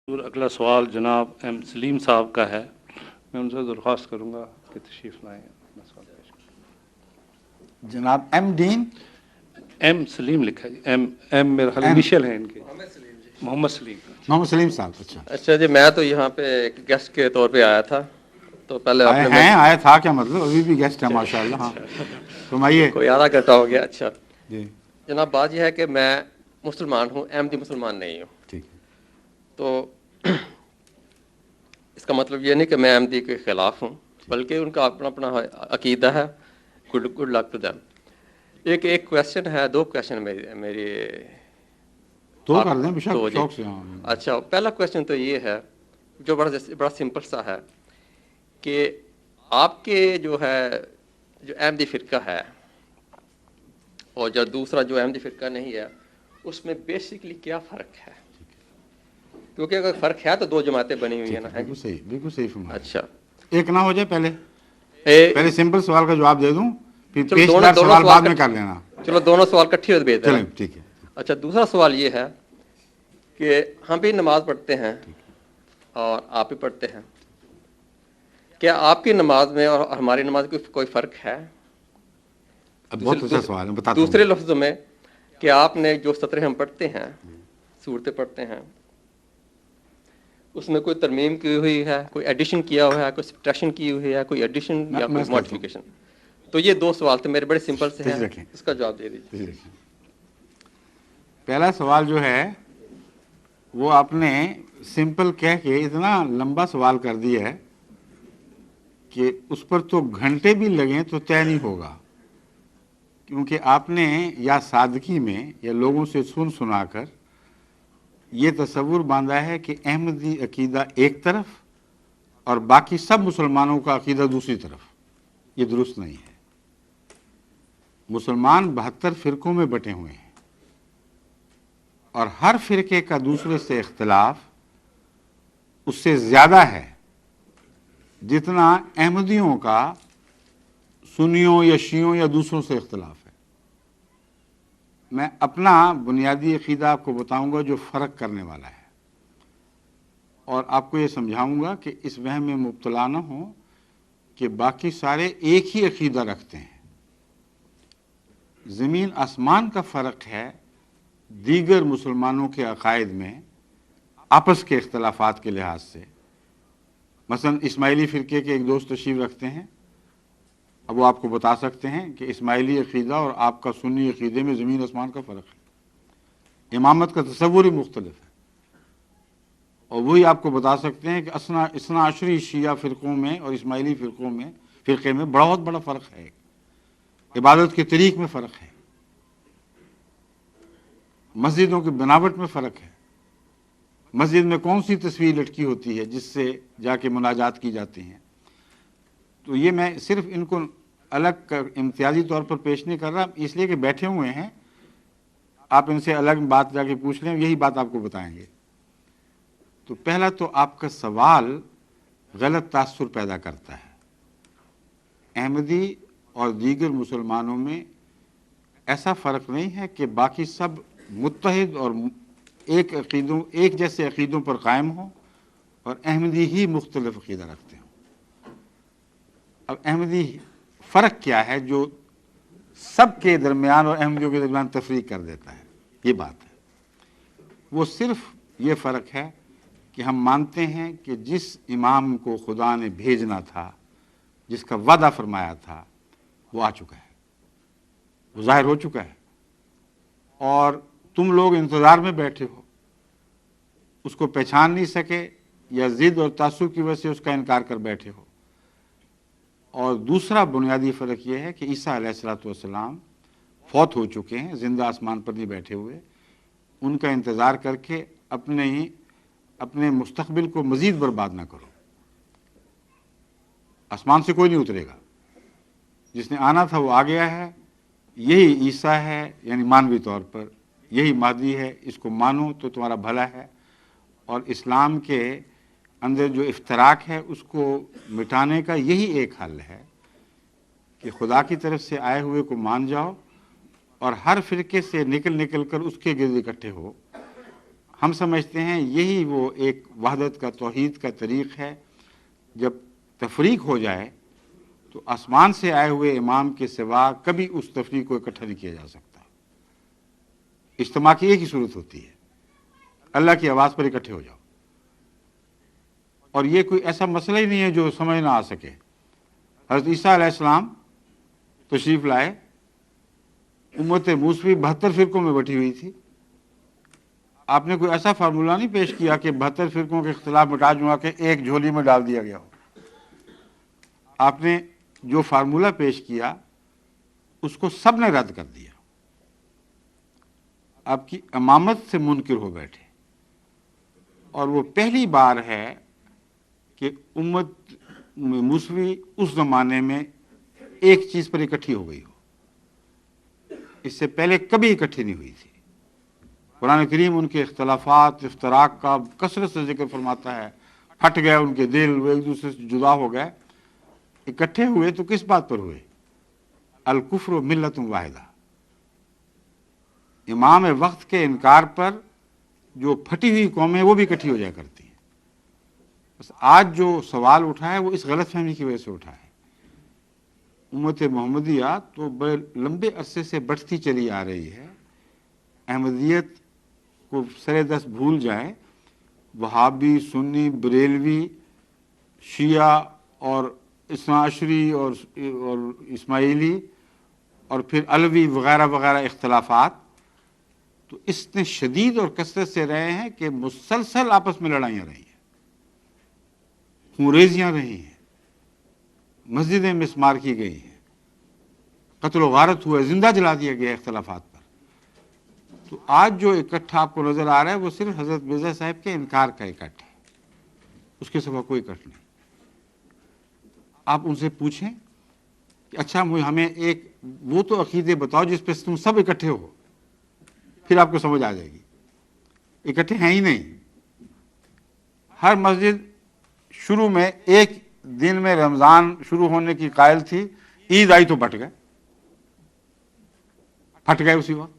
اگلا سوال جناب ایم سلیم صاحب کا ہے. میں ان سے درخواست کروں گا کہ تشریف لائیں. سوال پیش کریں. جناب ایم ڈین ایم سلیم لکھا جی. ایم میرا خیال انیشیل ہیں ان کے. محمد سلیم. محمد سلیم صاحب. اچھا جی، میں تو یہاں پہ ایک گیسٹ کے طور پہ آیا تھا. تو پہلے آیا تھا کیا مطلب؟ ابھی بھی گیسٹ ہے ماشاء اللہ. ہاں فرمائیے. کوئی آدھا گھنٹہ ہو گیا. اچھا جی جناب، بات یہ ہے کہ میں مسلمان ہوں، احمدی مسلمان نہیں ہوں. ٹھیک. تو اس کا مطلب یہ نہیں کہ میں احمدی کے خلاف ہوں، بلکہ ان کا اپنا اپنا عقیدہ ہے. Good luck to them. ایک کویشچن ہے، دو کویشچن میری تو کر دیں شوق سے. اچھا، پہلا کویشچن تو یہ ہے جو بڑا سمپل سا ہے کہ آپ کے جو احمدی فرقہ ہے اور جو دوسرا جو احمدی فرقہ نہیں ہے، اس میں بیسکلی کیا فرق ہے؟ کیونکہ اگر فرق ہے تو دو جماعتیں بنی ہوئی ہیں نا. بالکل صحیح فرمایا. اچھا، ایک نہ ہو جائے پہلے سمپل سوال کا جواب دے دوں، پھر چلو پیچیدہ سوال بعد میں کر لینا. چلو دونوں سوال کٹھے ہوتے بھیج چلیں ٹھیک ہے. اچھا، دوسرا سوال یہ ہے کہ ہم بھی نماز پڑھتے ہیں اور آپ بھی پڑھتے ہیں. کیا آپ کی نماز میں اور ہماری نماز میں کوئی فرق ہے؟ بہت اچھا سوال ہے، بتاتا ہوں. دوسرے لفظوں میں کہ آپ نے جو سطریں ہم پڑھتے ہیں، صورتیں پڑھتے ہیں، اس میں کوئی ترمیم کی ہوئی ہے، کوئی ایڈیشن کیا ہوا ہے، کوئی سبٹریکشن کی ہوئی ہے، کوئی ایڈیشن یا کوئی ماڈیفیکیشن؟ تو یہ دو سوال تھے میرے، بڑے سمپل سے ہیں. اس کا جواب دے دیجیے. پہلا سوال جو ہے وہ آپ نے سمپل کہہ کے اتنا لمبا سوال کر دیا ہے کہ اس پر تو گھنٹے بھی لگیں تو طے نہیں ہوگا. کیونکہ آپ نے یا سادگی میں یا لوگوں سے سنا کر یہ تصور باندھا ہے کہ احمدی عقیدہ ایک طرف اور باقی سب مسلمانوں کا عقیدہ دوسری طرف. یہ درست نہیں ہے. مسلمان 72 فرقوں میں بٹے ہوئے ہیں اور ہر فرقے کا دوسرے سے اختلاف اس سے زیادہ ہے جتنا احمدیوں کا سنیوں یا شیعوں یا دوسروں سے اختلاف ہے. میں اپنا بنیادی عقیدہ آپ کو بتاؤں گا جو فرق کرنے والا ہے، اور آپ کو یہ سمجھاؤں گا کہ اس وہم میں مبتلا نہ ہوں کہ باقی سارے ایک ہی عقیدہ رکھتے ہیں. زمین آسمان کا فرق ہے دیگر مسلمانوں کے عقائد میں آپس کے اختلافات کے لحاظ سے. مثلا اسماعیلی فرقے کے ایک دوست تشریف رکھتے ہیں، اب وہ آپ کو بتا سکتے ہیں کہ اسماعیلی عقیدہ اور آپ کا سنی عقیدے میں زمین آسمان کا فرق ہے. امامت کا تصور ہی مختلف ہے. اور وہی آپ کو بتا سکتے ہیں کہ اثنا عشری شیعہ فرقوں میں اور اسماعیلی فرقے میں بہت بڑا فرق ہے. عبادت کے طریق میں فرق ہے، مسجدوں کی بناوٹ میں فرق ہے. مسجد میں کون سی تصویر لٹکی ہوتی ہے جس سے جا کے مناجات کی جاتی ہیں. تو یہ میں صرف ان کو الگ امتیازی طور پر پیش نہیں کر رہا، اس لیے کہ بیٹھے ہوئے ہیں، آپ ان سے الگ بات جا کے پوچھ لیں، یہی بات آپ کو بتائیں گے. تو پہلا تو آپ کا سوال غلط تاثر پیدا کرتا ہے. احمدی اور دیگر مسلمانوں میں ایسا فرق نہیں ہے کہ باقی سب متحد اور ایک جیسے عقیدوں پر قائم ہوں اور احمدی ہی مختلف عقیدہ رکھتے ہوں. اب احمدی فرق کیا ہے جو سب کے درمیان اور احمدیوں کے درمیان تفریق کر دیتا ہے؟ یہ بات ہے. وہ صرف یہ فرق ہے کہ ہم مانتے ہیں کہ جس امام کو خدا نے بھیجنا تھا، جس کا وعدہ فرمایا تھا، وہ آ چکا ہے، وہ ظاہر ہو چکا ہے، اور تم لوگ انتظار میں بیٹھے ہو. اس کو پہچان نہیں سکے یا ضد اور تعصب کی وجہ سے اس کا انکار کر بیٹھے ہو. اور دوسرا بنیادی فرق یہ ہے کہ عیسیٰ علیہ الصلوۃ والسلام فوت ہو چکے ہیں، زندہ آسمان پر نہیں بیٹھے ہوئے. ان کا انتظار کر کے اپنے مستقبل کو مزید برباد نہ کرو. آسمان سے کوئی نہیں اترے گا، جس نے آنا تھا وہ آ گیا ہے. یہی عیسیٰ ہے، یعنی مانوی طور پر یہی مہدی ہے. اس کو مانو تو تمہارا بھلا ہے. اور اسلام کے اندر جو افتراق ہے اس کو مٹانے کا یہی ایک حل ہے کہ خدا کی طرف سے آئے ہوئے کو مان جاؤ اور ہر فرقے سے نکل کر اس کے گرد اکٹھے ہو. ہم سمجھتے ہیں یہی وہ ایک وحدت کا توحید کا طریق ہے. جب تفریق ہو جائے تو آسمان سے آئے ہوئے امام کے سوا کبھی اس تفریق کو اکٹھا نہیں کیا جا سکتا. اجتماع کی ایک ہی صورت ہوتی ہے، اللہ کی آواز پر اکٹھے ہو جاؤ. اور یہ کوئی ایسا مسئلہ ہی نہیں ہے جو سمجھ نہ آ سکے. حضرت عیسیٰ علیہ السلام تشریف لائے، امت موسوی 72 فرقوں میں بٹی ہوئی تھی. آپ نے کوئی ایسا فارمولہ نہیں پیش کیا کہ 72 فرقوں کے اختلاف مٹا جوا کے ایک جھولی میں ڈال دیا گیا ہو. آپ نے جو فارمولہ پیش کیا اس کو سب نے رد کر دیا. آپ کی امامت سے منکر ہو بیٹھے. اور وہ پہلی بار ہے کہ امت موسوی اس زمانے میں ایک چیز پر اکٹھی ہو گئی ہو. اس سے پہلے کبھی اکٹھی نہیں ہوئی تھی. قرآن کریم ان کے اختلافات افتراق کا کثرت سے ذکر فرماتا ہے. پھٹ گئے ان کے دل، وہ ایک دوسرے سے جدا ہو گئے. اکٹھے ہوئے تو کس بات پر ہوئے؟ الکفر ملت واحدہ. امام وقت کے انکار پر جو پھٹی ہوئی قومیں وہ بھی اکٹھی ہو جایا کرتی ہیں. بس آج جو سوال اٹھا ہے وہ اس غلط فہمی کی وجہ سے اٹھا ہے. امت محمدیہ تو بڑے لمبے عرصے سے بڑھتی چلی آ رہی ہے. احمدیت کو سر دست بھول جائیں، وہابی، سنی، بریلوی، شیعہ اور اثنا عشری اور اسماعیلی اور پھر علوی وغیرہ وغیرہ اختلافات تو اتنے شدید اور کثرت سے رہے ہیں کہ مسلسل آپس میں لڑائیاں رہی ہیں، خونریزیاں رہی ہیں، مسجدیں مسمار کی گئی ہیں، قتل و غارت ہوا، زندہ جلا دیا گیا اختلافات پر. تو آج جو اکٹھا آپ کو نظر آ رہا ہے وہ صرف حضرت مرزا صاحب کے انکار کا اکٹھ ہے، اس کے سوا کوئی اکٹھ نہیں. آپ ان سے پوچھیں کہ اچھا ہمیں ایک وہ تو عقیدے بتاؤ جس پہ تم سب اکٹھے ہو، پھر آپ کو سمجھ آ جائے گی. اکٹھے ہیں ہی نہیں. ہر مسجد شروع میں ایک دن میں رمضان شروع ہونے کی قائل تھی، عید آئی تو پھٹ گئے اسی وقت.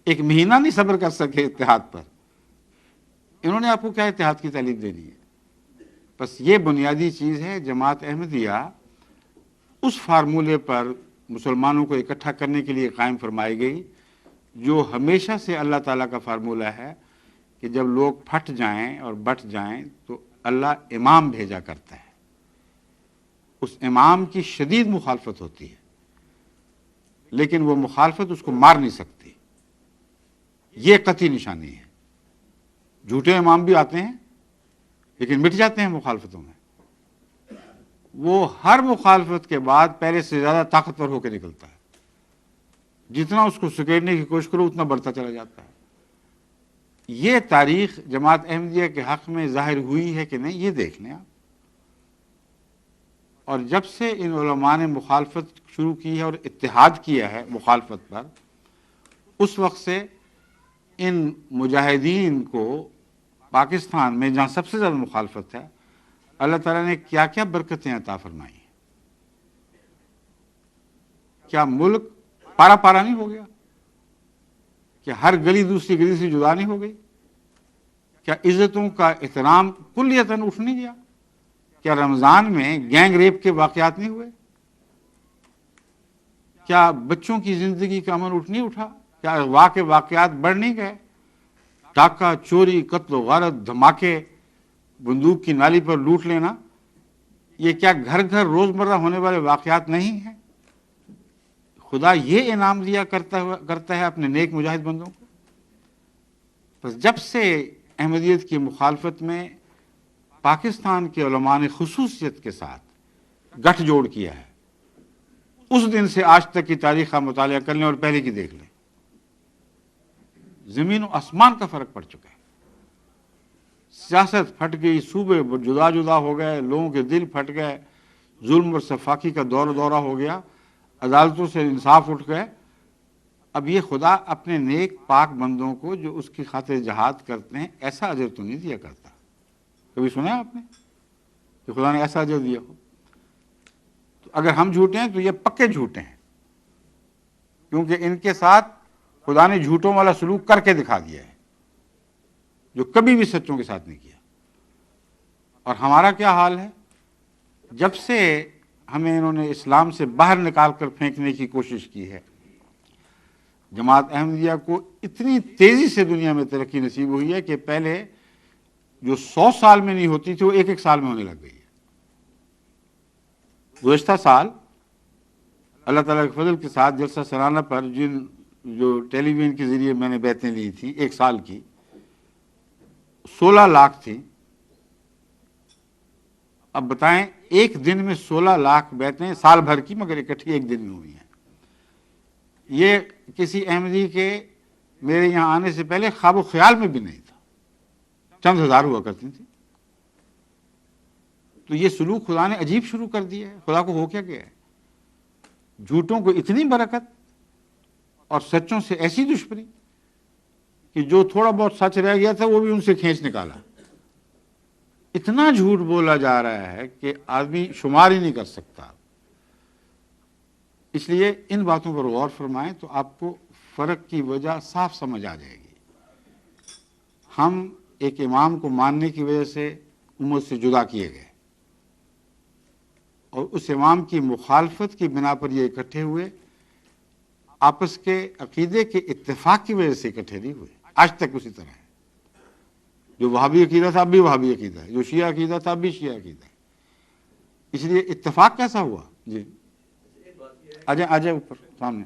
ایک مہینہ نہیں صبر کر سکے اتحاد پر. انہوں نے آپ کو کیا اتحاد کی تعلیم دینی ہے؟ بس یہ بنیادی چیز ہے. جماعت احمدیہ اس فارمولے پر مسلمانوں کو اکٹھا کرنے کے لیے قائم فرمائی گئی جو ہمیشہ سے اللہ تعالیٰ کا فارمولہ ہے کہ جب لوگ پھٹ جائیں اور بٹ جائیں تو اللہ امام بھیجا کرتا ہے. اس امام کی شدید مخالفت ہوتی ہے، لیکن وہ مخالفت اس کو مار نہیں سکتی. یہ قطعی نشانی ہے. جھوٹے امام بھی آتے ہیں لیکن مٹ جاتے ہیں مخالفتوں میں. وہ ہر مخالفت کے بعد پہلے سے زیادہ طاقتور ہو کے نکلتا ہے. جتنا اس کو سکیڑنے کی کوشش کرو اتنا بڑھتا چلا جاتا ہے. یہ تاریخ جماعت احمدیہ کے حق میں ظاہر ہوئی ہے کہ نہیں، یہ دیکھ لیں آپ. اور جب سے ان علماء نے مخالفت شروع کی ہے اور اتحاد کیا ہے مخالفت پر، اس وقت سے ان مجاہدین کو پاکستان میں جہاں سب سے زیادہ مخالفت ہے، اللہ تعالیٰ نے کیا کیا برکتیں عطا فرمائی ہیں. کیا ملک پارا پارا نہیں ہو گیا؟ کیا ہر گلی دوسری گلی سے جدا نہیں ہو گئی؟ کیا عزتوں کا احترام کلیتاً اٹھ نہیں گیا؟ کیا رمضان میں گینگ ریپ کے واقعات نہیں ہوئے؟ کیا بچوں کی زندگی کا امن اٹھ نہیں اٹھا؟ کیا اغوا کے واقعات بڑھ نہیں گئے؟ ڈاکہ، چوری، قتل و غارت، دھماکے، بندوق کی نالی پر لوٹ لینا، یہ کیا گھر گھر روزمرہ ہونے والے واقعات نہیں ہیں؟ خدا یہ انعام دیا کرتا ہے اپنے نیک مجاہد بندوں کو. بس جب سے احمدیت کی مخالفت میں پاکستان کے علماء نے خصوصیت کے ساتھ گٹھ جوڑ کیا ہے، اس دن سے آج تک کی تاریخ کا مطالعہ کر لیں اور پہلے کی دیکھ لیں، زمین و آسمان کا فرق پڑ چکا ہے. سیاست پھٹ گئی، صوبے جدا جدا ہو گئے، لوگوں کے دل پھٹ گئے، ظلم اور سفاکی کا دورہ ہو گیا، عدالتوں سے انصاف اٹھ گئے. اب یہ خدا اپنے نیک پاک بندوں کو جو اس کی خاطر جہاد کرتے ہیں ایسا اجر تو نہیں دیا کرتا. کبھی سنا ہے آپ نے کہ خدا نے ایسا اجر دیا ہو؟ تو اگر ہم جھوٹے ہیں تو یہ پکے جھوٹے ہیں، کیونکہ ان کے ساتھ خدا نے جھوٹوں والا سلوک کر کے دکھا دیا ہے. جو کبھی بھی سچوں کے ساتھ نہیں کیا. اور ہمارا کیا حال ہے؟ جب سے ہمیں انہوں نے اسلام سے باہر نکال کر پھینکنے کی کوشش کی ہے، جماعت احمدیہ کو اتنی تیزی سے دنیا میں ترقی نصیب ہوئی ہے کہ پہلے جو 100 سال میں نہیں ہوتی تھی وہ ایک سال میں ہونے لگ گئی ہے. گزشتہ سال اللہ تعالیٰ کے فضل کے ساتھ جلسہ سالانہ پر جو ٹیلی ویژن کے ذریعے میں نے بیعتیں لی تھیں ایک سال کی 16 لاکھ تھیں. اب بتائیں ایک دن میں 16 لاکھ بیعتیں سال بھر کی مگر اکٹھی ایک دن میں ہوئی ہیں. یہ کسی احمدی کے میرے یہاں آنے سے پہلے خواب و خیال میں بھی نہیں تھا. چند ہزار ہوا کرتی تھی. تو یہ سلوک خدا نے عجیب شروع کر دیا ہے. خدا کو ہو کیا گیا ہے؟ جھوٹوں کو اتنی برکت اور سچوں سے ایسی دشمنی کہ جو تھوڑا بہت سچ رہ گیا تھا وہ بھی ان سے کھینچ نکالا. اتنا جھوٹ بولا جا رہا ہے کہ آدمی شمار ہی نہیں کر سکتا. اس لیے ان باتوں پر غور فرمائیں تو آپ کو فرق کی وجہ صاف سمجھ آ جائے گی. ہم ایک امام کو ماننے کی وجہ سے امت سے جدا کیے گئے اور اس امام کی مخالفت کی بنا پر یہ اکٹھے ہوئے. آپس کے عقیدے کے اتفاق کی وجہ سے اکٹھے نہیں ہوئے. آج تک اسی طرح ہے. جو وہابی عقیدہ تھا اب بھی وہابی عقیدہ ہے، جو شیعہ عقیدہ تھا اب بھی شیعہ عقیدہ ہے. اس لیے اتفاق کیسا ہوا؟ جی آجائے اوپر سامنے.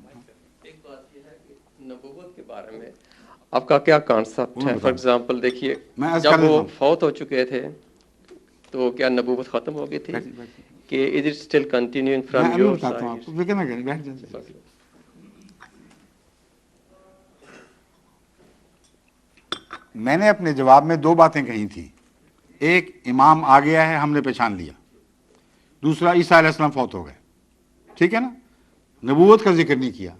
ایک بات یہ ہے کہ نبوت کے بارے میں آپ کا کیا کانسیپٹ ہے؟ فار ایگزامپل دیکھیے جب وہ فوت ہو چکے تھے تو کیا نبوت ختم ہو گئی تھی کہ is it still continuing from your side? میں نے اپنے جواب میں 2 باتیں کہی تھیں. ایک، امام آ گیا ہے ہم نے پہچان لیا. دوسرا، عیسیٰ علیہ السلام فوت ہو گئے. ٹھیک ہے نا؟ نبوت کا ذکر نہیں کیا.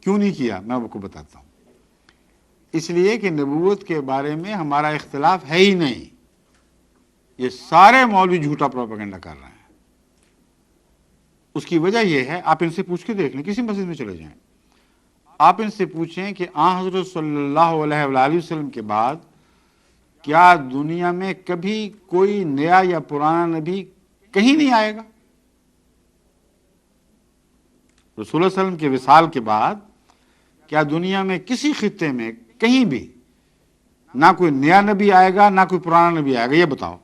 کیوں نہیں کیا میں آپ کو بتاتا ہوں. اس لیے کہ نبوت کے بارے میں ہمارا اختلاف ہے ہی نہیں. یہ سارے مولوی جھوٹا پروپیگنڈا کر رہے ہیں. اس کی وجہ یہ ہے، آپ ان سے پوچھ کے دیکھ لیں، کسی مسجد میں چلے جائیں، آپ ان سے پوچھیں کہ حضرت صلی اللہ علیہ وآلہ وسلم کے بعد کیا دنیا میں کبھی کوئی نیا یا پرانا نبی کہیں نہیں آئے گا؟ رسول اللہ علیہ وسلم کے وصال کے بعد کیا دنیا میں کسی خطے میں کہیں بھی نہ کوئی نیا نبی آئے گا نہ کوئی پرانا نبی آئے گا؟ یہ بتاؤ.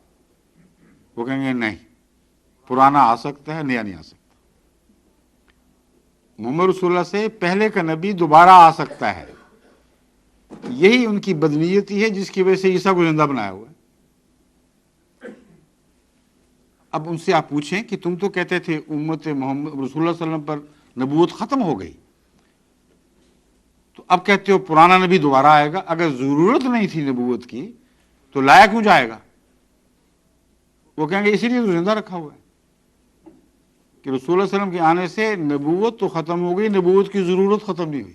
وہ کہیں گے نہیں، پرانا آ سکتا ہے، نیا نہیں آ سکتا. محمد رسول اللہ سے پہلے کا نبی دوبارہ آ سکتا ہے. یہی ان کی بدنیتی ہے جس کی وجہ سے عیسیٰ کو زندہ بنایا ہوا ہے. اب ان سے آپ پوچھیں کہ تم تو کہتے تھے امت محمد رسول اللہ صلی اللہ علیہ وسلم پر نبوت ختم ہو گئی، تو اب کہتے ہو پرانا نبی دوبارہ آئے گا. اگر ضرورت نہیں تھی نبوت کی تو لایا کیوں جائے گا؟ وہ کہیں گے اسی لیے تو زندہ رکھا ہوا ہے کہ رسول اللہ علیہ وسلم کے آنے سے نبوت تو ختم ہو گئی، نبوت کی ضرورت ختم نہیں ہوئی.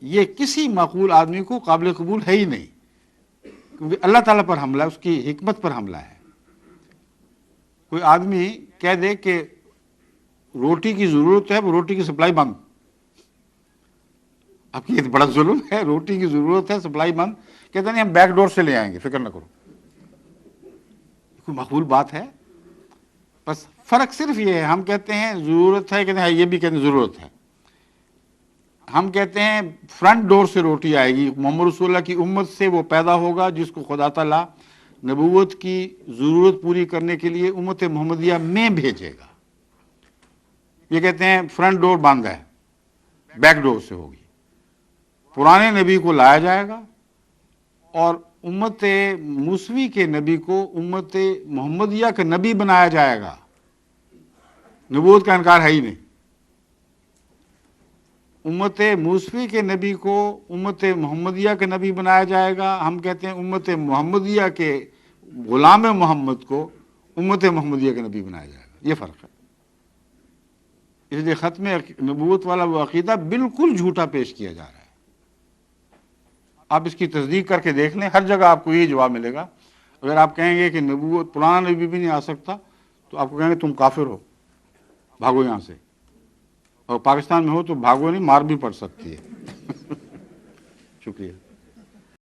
یہ کسی معقول آدمی کو قابل قبول ہے ہی نہیں، کیونکہ اللہ تعالیٰ پر حملہ ہے، اس کی حکمت پر حملہ ہے. کوئی آدمی کہہ دے کہ روٹی کی ضرورت ہے، وہ روٹی کی سپلائی بند. اب یہ بڑا ظلم ہے. روٹی کی ضرورت ہے، سپلائی بند. کہتے نہیں ہم بیک ڈور سے لے آئیں گے، فکر نہ کرو. کوئی معقول بات ہے؟ بس فرق صرف یہ ہے، ہم کہتے ہیں ضرورت ہے، کہتے ہیں یہ بھی کہتے ہیں ضرورت ہے. ہم کہتے ہیں فرنٹ ڈور سے روٹی آئے گی. محمد رسول اللہ کی امت سے وہ پیدا ہوگا جس کو خدا تعالیٰ نبوت کی ضرورت پوری کرنے کے لیے امت محمدیہ میں بھیجے گا. یہ کہتے ہیں فرنٹ ڈور بند ہے، بیک ڈور سے ہوگی. پرانے نبی کو لایا جائے گا اور امت موسوی کے نبی کو امت محمدیہ کا نبی بنایا جائے گا. نبوت کا انکار ہے ہی نہیں. امت موسوی کے نبی کو امت محمدیہ کا نبی بنایا جائے گا. ہم کہتے ہیں امت محمدیہ کے غلام محمد کو امت محمدیہ کا نبی بنایا جائے گا. یہ فرق ہے. اس لیے ختم نبوت والا وہ عقیدہ بالکل جھوٹا پیش کیا جا رہا ہے. آپ اس کی تصدیق کر کے دیکھ لیں، ہر جگہ آپ کو یہی جواب ملے گا. اگر آپ کہیں گے کہ نبوت پرانا نبی بھی نہیں آ سکتا تو آپ کو کہیں گے تم کافر ہو، بھاگو یہاں سے. اور پاکستان میں ہو تو بھاگو نہیں، مار بھی پڑ سکتی ہے. شکریہ.